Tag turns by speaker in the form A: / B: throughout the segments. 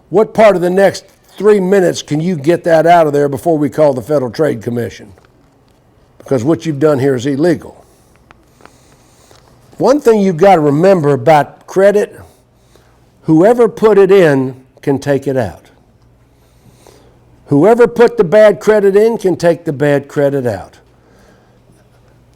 A: What part of the next 3 minutes can you get that out of there before we call the Federal Trade Commission? Because what you've done here is illegal. One thing you've got to remember about credit, whoever put it in can take it out. Whoever put the bad credit in can take the bad credit out.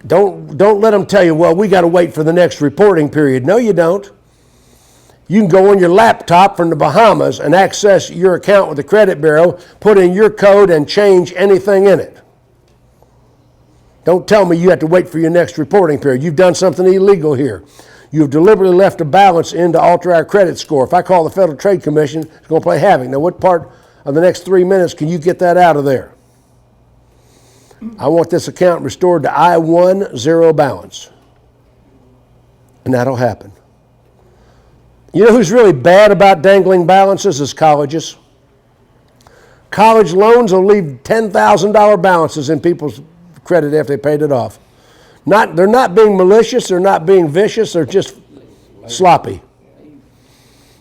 A: Don't let them tell you, well, we got to wait for the next reporting period. No, you don't. You can go on your laptop from the Bahamas and access your account with the credit bureau, put in your code, and change anything in it. Don't tell me you have to wait for your next reporting period. You've done something illegal here. You've deliberately left a balance in to alter our credit score. If I call the Federal Trade Commission, it's going to play havoc. Now, what part of the next 3 minutes can you get that out of there? I want this account restored to I-1 zero balance. And that'll happen. You know who's really bad about dangling balances is colleges. College loans will leave $10,000 balances in people's credit after they paid it off. They're not being malicious, they're not being vicious, they're just sloppy.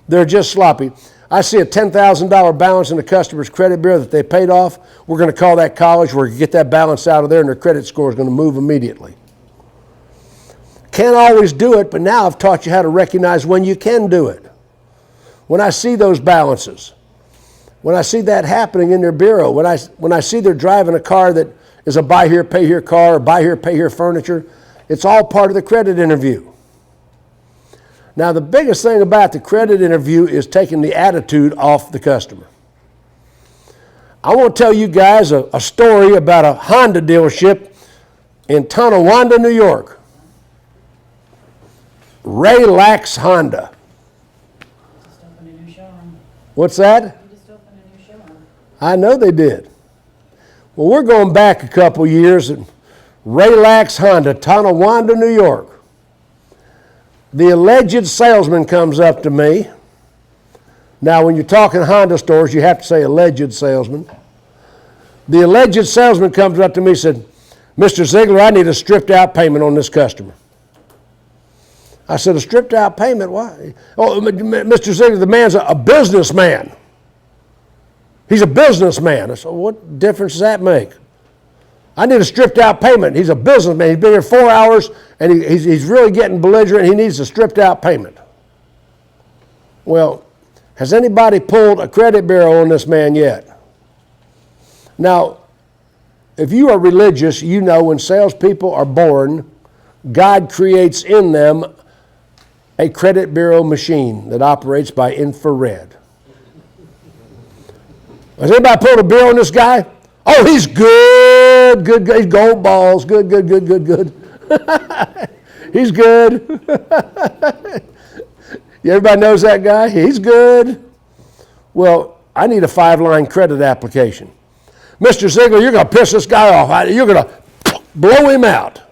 A: They're just sloppy. I see a $10,000 balance in the customer's credit bureau that they paid off. We're going to call that college, we're going to get that balance out of there, and their credit score is going to move immediately. Can't always do it, but now I've taught you how to recognize when you can do it. When I see those balances, when I see that happening in their bureau, when I see they're driving a car that is a buy here, pay here car, or buy here, pay here furniture, it's all part of the credit interview. Now, the biggest thing about the credit interview is taking the attitude off the customer. I want to tell you guys a story about a Honda dealership in Tonawanda, New York. Relax Honda.
B: Just opened a new showroom.
A: What's that?
B: We just opened a new showroom.
A: I know they did. Well, we're going back a couple years at Relax Honda, Tonawanda, New York. The alleged salesman comes up to me. Now, when you're talking Honda stores, you have to say alleged salesman. The alleged salesman comes up to me and said, Mr. Ziegler, I need a stripped out payment on this customer. I said, a stripped out payment? Why? Oh, Mr. Ziegler, the man's a businessman. He's a businessman. I said, what difference does that make? I need a stripped out payment. He's a businessman. He's been here 4 hours and he's really getting belligerent. He needs a stripped out payment. Well, has anybody pulled a credit bureau on this man yet? Now, if you are religious, you know when salespeople are born, God creates in them a credit bureau machine that operates by infrared. Has anybody pulled a bureau on this guy? Oh, he's good, good, good. He's gold balls. Good, good, good, good, good. He's good. Everybody knows that guy? He's good. Well, I need a 5-line credit application. Mr. Ziegler, you're going to piss this guy off. You're going to blow him out.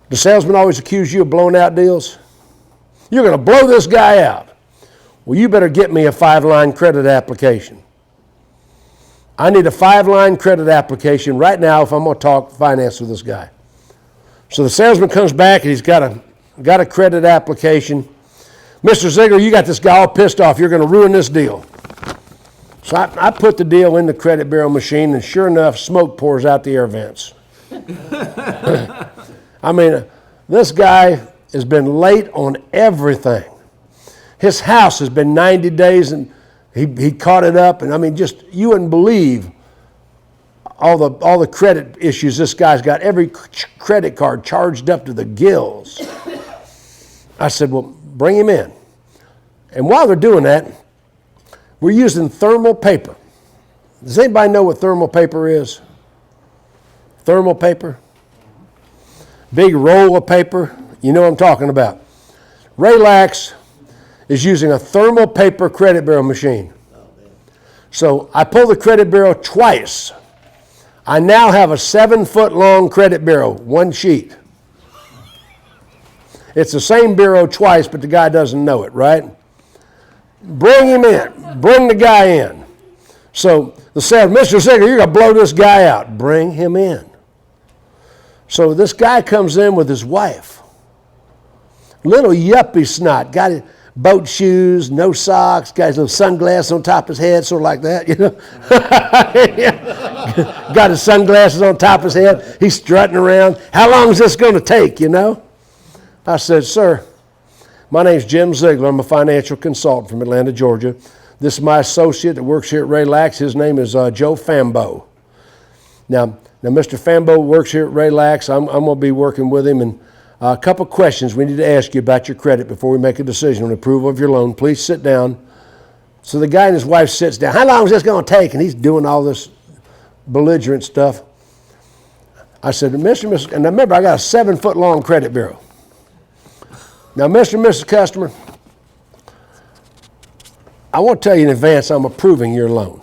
A: The salesman always accuse you of blowing out deals? You're going to blow this guy out. Well, you better get me a 5-line credit application. I need a 5-line credit application right now if I'm going to talk finance with this guy. So the salesman comes back and he's got a credit application. Mr. Ziegler, you got this guy all pissed off. You're going to ruin this deal. So I put the deal in the credit bureau machine, and sure enough, smoke pours out the air vents. I mean, this guy has been late on everything. His house has been 90 days, and he caught it up. And I mean, just you wouldn't believe all the credit issues this guy's got. Every credit card charged up to the gills. I said, well, bring him in. And while they're doing that, we're using thermal paper. Does anybody know what thermal paper is? Thermal paper? Big roll of paper. You know what I'm talking about. Relax is using a thermal paper credit bureau machine. So I pull the credit bureau twice. I now have a 7-foot-long credit bureau, one sheet. It's the same bureau twice, but the guy doesn't know it, right? Bring him in. Bring the guy in. So the salesman, Mr. Ziegler, you're going to blow this guy out. Bring him in. So this guy comes in with his wife. Little yuppie snot. boat shoes, no socks, got his little sunglasses on top of his head, sort of like that, you know. Got his sunglasses on top of his head. He's strutting around. How long is this going to take, you know? I said, sir, my name's Jim Ziegler. I'm a financial consultant from Atlanta, Georgia. This is my associate that works here at Relax. His name is Joe Fambo. Now, Mr. Fambo works here at Relax. I'm going to be working with him, and a couple questions we need to ask you about your credit before we make a decision on approval of your loan. Please sit down. So the guy and his wife sits down. How long is this going to take? And he's doing all this belligerent stuff. I said, Mr. and remember, I got a 7-foot-long credit bureau. Now, Mr. and Mrs. Customer, I want to tell you in advance I'm approving your loan.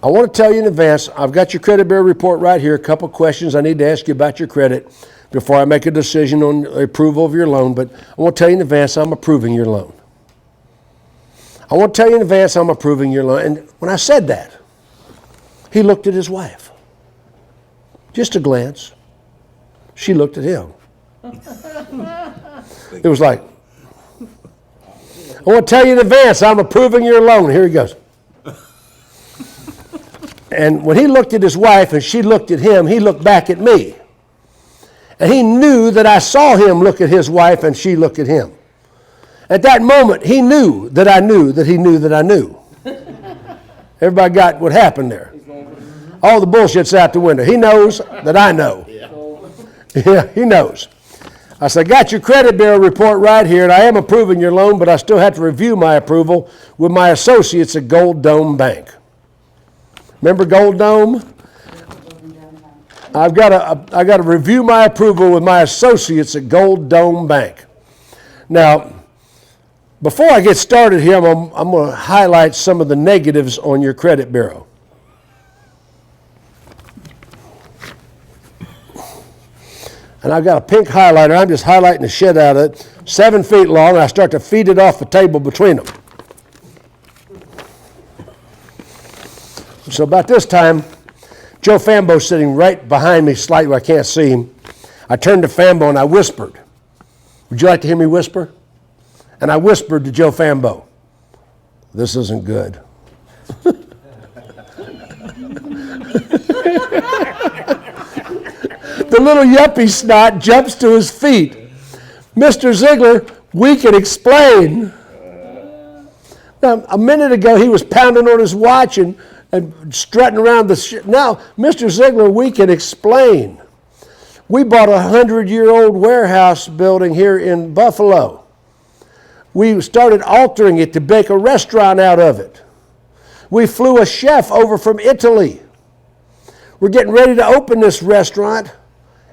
A: I want to tell you in advance, I've got your credit bureau report right here, a couple questions I need to ask you about your credit before I make a decision on the approval of your loan, but I want to tell you in advance I'm approving your loan. I want to tell you in advance I'm approving your loan. And when I said that, he looked at his wife. Just a glance. She looked at him. It was like, I want to tell you in advance I'm approving your loan. Here he goes. And when he looked at his wife and she looked at him, he looked back at me. And he knew that I saw him look at his wife and she look at him. At that moment, he knew that I knew that he knew that I knew. Everybody got what happened there. All the bullshit's out the window. He knows that I know. Yeah, he knows. I said, I got your credit bureau report right here, and I am approving your loan, but I still have to review my approval with my associates at Gold Dome Bank. Remember Gold Dome? I got to review my approval with my associates at Gold Dome Bank. Now, before I get started here, I'm going to highlight some of the negatives on your credit bureau. And I've got a pink highlighter. I'm just highlighting the shit out of it. 7 feet long, and I start to feed it off the table between them. So about this time, Joe Fambo's sitting right behind me slightly where I can't see him. I turned to Fambo and I whispered. Would you like to hear me whisper? And I whispered to Joe Fambo, this isn't good. The little yuppie snot jumps to his feet. Mr. Ziegler, we can explain. Now, a minute ago, he was pounding on his watch and strutting around the shit. Now, Mr. Ziegler, we can explain. We bought a 100-year-old warehouse building here in Buffalo. We started altering it to make a restaurant out of it. We flew a chef over from Italy. We're getting ready to open this restaurant,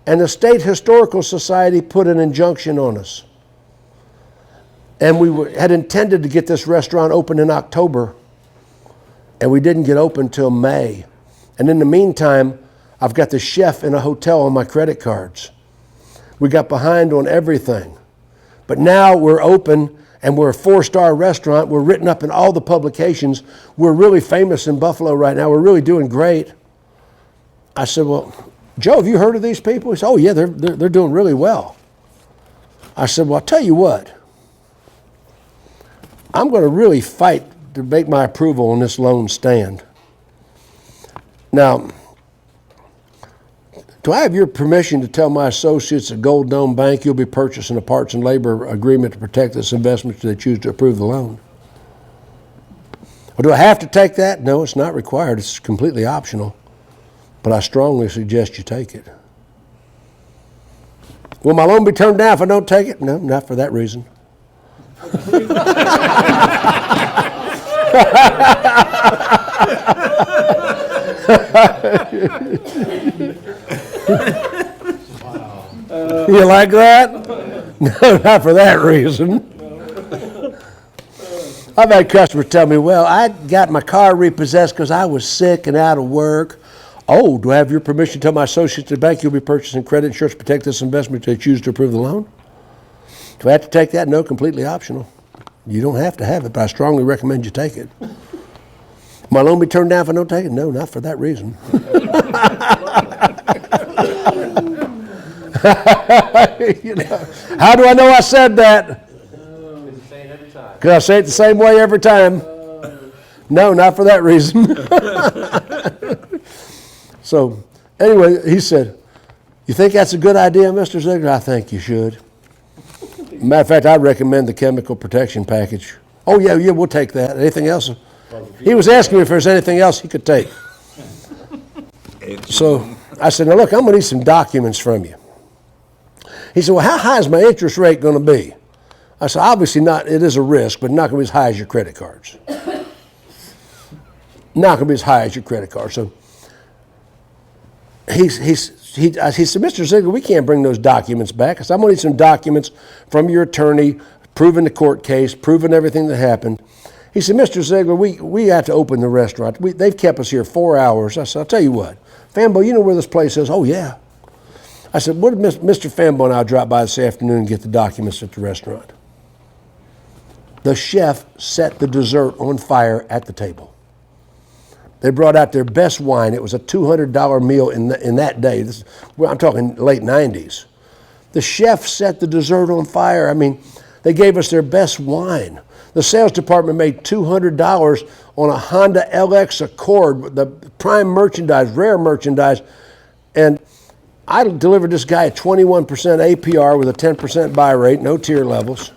A: and the State Historical Society put an injunction on us. And we had intended to get this restaurant open in October, and we didn't get open till May. And in the meantime, I've got the chef in a hotel on my credit cards. We got behind on everything. But now we're open, and we're a 4-star restaurant. We're written up in all the publications. We're really famous in Buffalo right now. We're really doing great. I said, well, Joe, have you heard of these people? He said, oh, yeah, they're doing really well. I said, well, I'll tell you what. I'm going to really fight to make my approval on this loan stand. Now, do I have your permission to tell my associates at Gold Dome Bank you'll be purchasing a parts and labor agreement to protect this investment should they choose to approve the loan? Or do I have to take that? No, it's not required. It's completely optional. But I strongly suggest you take it. Will my loan be turned down if I don't take it? No, not for that reason. You like that? No, not for that reason. I've had customers tell me, well, I got my car repossessed because I was sick and out of work. Oh, do I have your permission to tell my associates at the bank you'll be purchasing credit insurance to protect this investment if they choose to approve the loan? Do I have to take that? No, completely optional. You don't have to have it, but I strongly recommend you take it. My loan be turned down if I don't take it? No, not for that reason. You know, how do I know I said that? Because I say it the same way every time. No, not for that reason. So, anyway, he said, you think that's a good idea, Mr. Ziegler? I think you should. Matter of fact, I recommend the chemical protection package. Oh, yeah, we'll take that. Anything else? He was asking me if there's anything else he could take. So I said, now look, I'm going to need some documents from you. He said, well, how high is my interest rate going to be? I said, obviously not. It is a risk, but not going to be as high as your credit cards. Not going to be as high as your credit card. So he said, Mr. Ziegler, we can't bring those documents back. I said, I'm going to need some documents from your attorney, proving the court case, proving everything that happened. He said, Mr. Ziegler, we have to open the restaurant. They've kept us here 4 hours. I said, I'll tell you what, Fambo, you know where this place is? Oh, yeah. I said, what if Mr. Fambo and I drop by this afternoon and get the documents at the restaurant? The chef set the dessert on fire at the table. They brought out their best wine. It was a $200 meal in that day. I'm talking late 90s. The chef set the dessert on fire. I mean, they gave us their best wine. The sales department made $200 on a Honda LX Accord, the prime merchandise, rare merchandise. And I delivered this guy a 21% APR with a 10% buy rate, no tier levels.